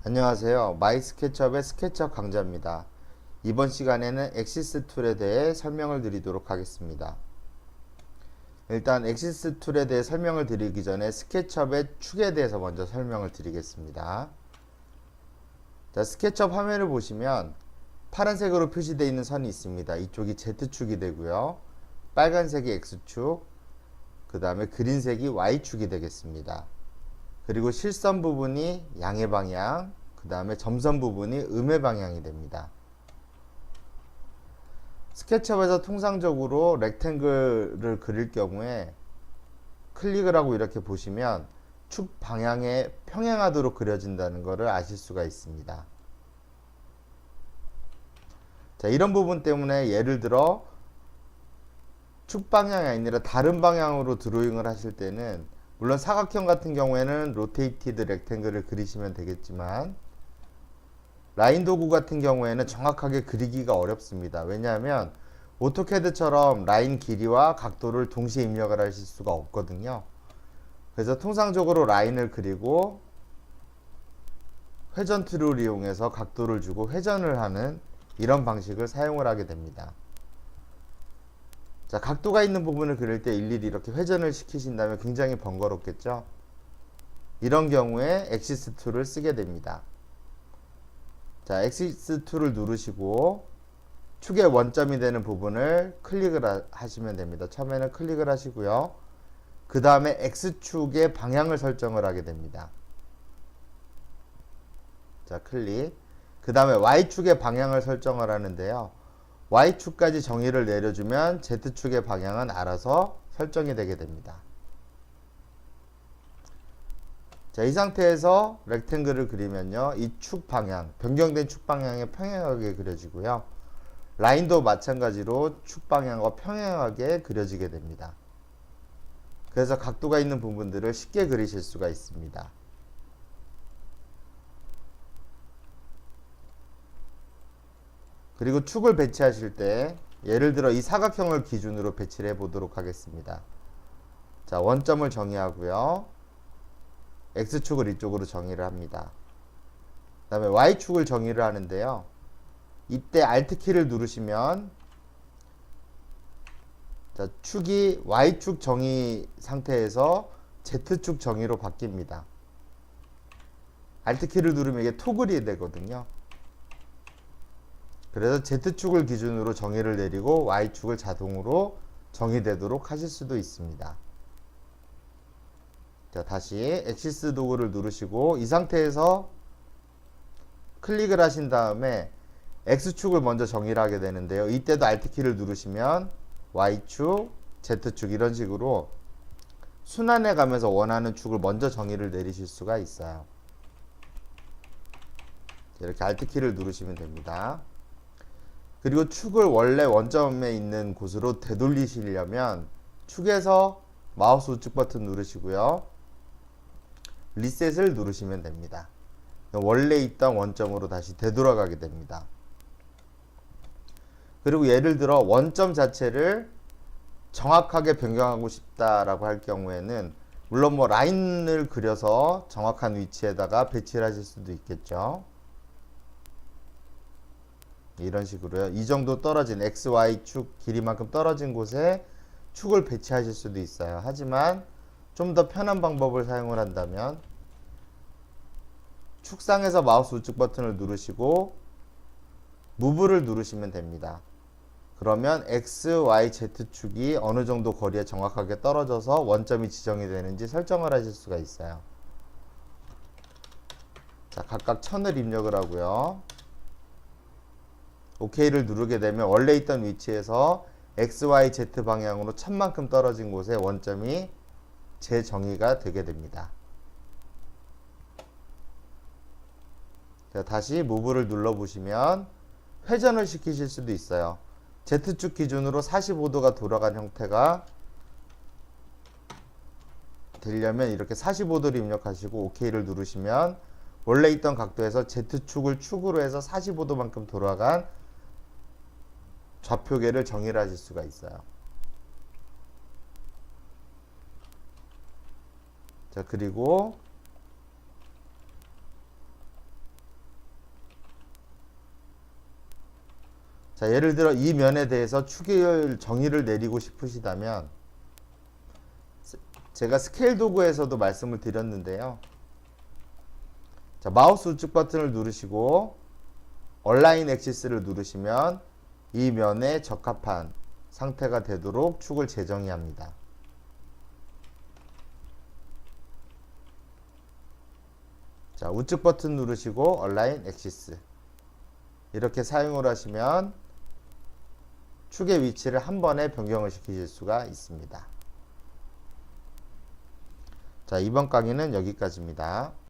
안녕하세요. 마이스케치업의 스케치업 강좌입니다. 이번 시간에는 엑시스 툴에 대해 설명을 드리도록 하겠습니다. 일단 엑시스 툴에 대해 설명을 드리기 전에 스케치업의 축에 대해서 먼저 설명을 드리겠습니다. 자, 스케치업 화면을 보시면 파란색으로 표시되어 있는 선이 있습니다. 이쪽이 Z축이 되고요. 빨간색이 X축, 그 다음에 그린색이 Y축이 되겠습니다. 그리고 실선 부분이 양의 방향, 그 다음에 점선 부분이 음의 방향이 됩니다. 스케치업에서 통상적으로 렉탱글을 그릴 경우에 클릭을 하고 이렇게 보시면 축 방향에 평행하도록 그려진다는 것을 아실 수가 있습니다. 자, 이런 부분 때문에 예를 들어 축 방향이 아니라 다른 방향으로 드로잉을 하실 때는 물론 사각형 같은 경우에는 로테이티드 렉탱글을 그리시면 되겠지만 라인 도구 같은 경우에는 정확하게 그리기가 어렵습니다. 왜냐하면 오토캐드처럼 라인 길이와 각도를 동시에 입력을 하실 수가 없거든요. 그래서 통상적으로 라인을 그리고 회전 툴을 이용해서 각도를 주고 회전을 하는 이런 방식을 사용을 하게 됩니다. 자, 각도가 있는 부분을 그릴 때 일일이 이렇게 회전을 시키신다면 굉장히 번거롭겠죠. 이런 경우에 엑시스 툴을 쓰게 됩니다. 자, 엑시스 툴을 누르시고 축의 원점이 되는 부분을 클릭을 하시면 됩니다. 처음에는 클릭을 하시고요. 그 다음에 X축의 방향을 설정을 하게 됩니다. 자, 클릭. 그 다음에 Y축의 방향을 설정을 하는데요. Y축까지 정의를 내려주면 Z축의 방향은 알아서 설정이 되게 됩니다. 자, 이 상태에서 렉탱글을 그리면요. 이 축 방향, 변경된 축 방향에 평행하게 그려지고요. 라인도 마찬가지로 축 방향과 평행하게 그려지게 됩니다. 그래서 각도가 있는 부분들을 쉽게 그리실 수가 있습니다. 그리고 축을 배치하실 때 예를 들어 이 사각형을 기준으로 배치를 해 보도록 하겠습니다. 자, 원점을 정의하고요. X축을 이쪽으로 정의를 합니다. 그 다음에 Y축을 정의를 하는데요. 이때 Alt키를 누르시면 자, 축이 Y축 정의 상태에서 Z축 정의로 바뀝니다. Alt키를 누르면 이게 토글이 되거든요. 그래서 Z축을 기준으로 정의를 내리고 Y축을 자동으로 정의되도록 하실 수도 있습니다. 자, 다시 엑시스 도구를 누르시고 이 상태에서 클릭을 하신 다음에 X축을 먼저 정의를 하게 되는데요. 이때도 Alt키를 누르시면 Y축, Z축 이런 식으로 순환해 가면서 원하는 축을 먼저 정의를 내리실 수가 있어요. 이렇게 Alt키를 누르시면 됩니다. 그리고 축을 원래 원점에 있는 곳으로 되돌리시려면 축에서 마우스 우측 버튼 누르시고요. 리셋을 누르시면 됩니다. 원래 있던 원점으로 다시 되돌아가게 됩니다. 그리고 예를 들어 원점 자체를 정확하게 변경하고 싶다라고 할 경우에는 물론 뭐 라인을 그려서 정확한 위치에다가 배치를 하실 수도 있겠죠. 이런 식으로요. 이 정도 떨어진 XY축 길이만큼 떨어진 곳에 축을 배치하실 수도 있어요. 하지만 좀 더 편한 방법을 사용을 한다면 축상에서 마우스 우측 버튼을 누르시고 무브를 누르시면 됩니다. 그러면 X, Y, Z축이 어느 정도 거리에 정확하게 떨어져서 원점이 지정이 되는지 설정을 하실 수가 있어요. 자, 각각 1000을 입력을 하고요. OK를 누르게 되면 원래 있던 위치에서 X, Y, Z 방향으로 1000만큼 떨어진 곳에 원점이 재정의가 되게 됩니다. 자, 다시 무브를 눌러보시면 회전을 시키실 수도 있어요. Z축 기준으로 45도가 돌아간 형태가 되려면 이렇게 45도를 입력하시고 OK를 누르시면 원래 있던 각도에서 Z축을 축으로 해서 45도만큼 돌아간 좌표계를 정의를 하실 수가 있어요. 자, 그리고 자, 예를 들어 이 면에 대해서 축의 정의를 내리고 싶으시다면 제가 스케일 도구에서도 말씀을 드렸는데요. 자, 마우스 우측 버튼을 누르시고 얼라인 엑시스를 누르시면 이 면에 적합한 상태가 되도록 축을 재정의합니다. 자, 우측 버튼 누르시고 얼라인 엑시스 이렇게 사용을 하시면 축의 위치를 한 번에 변경을 시키실 수가 있습니다. 자, 이번 강의는 여기까지입니다.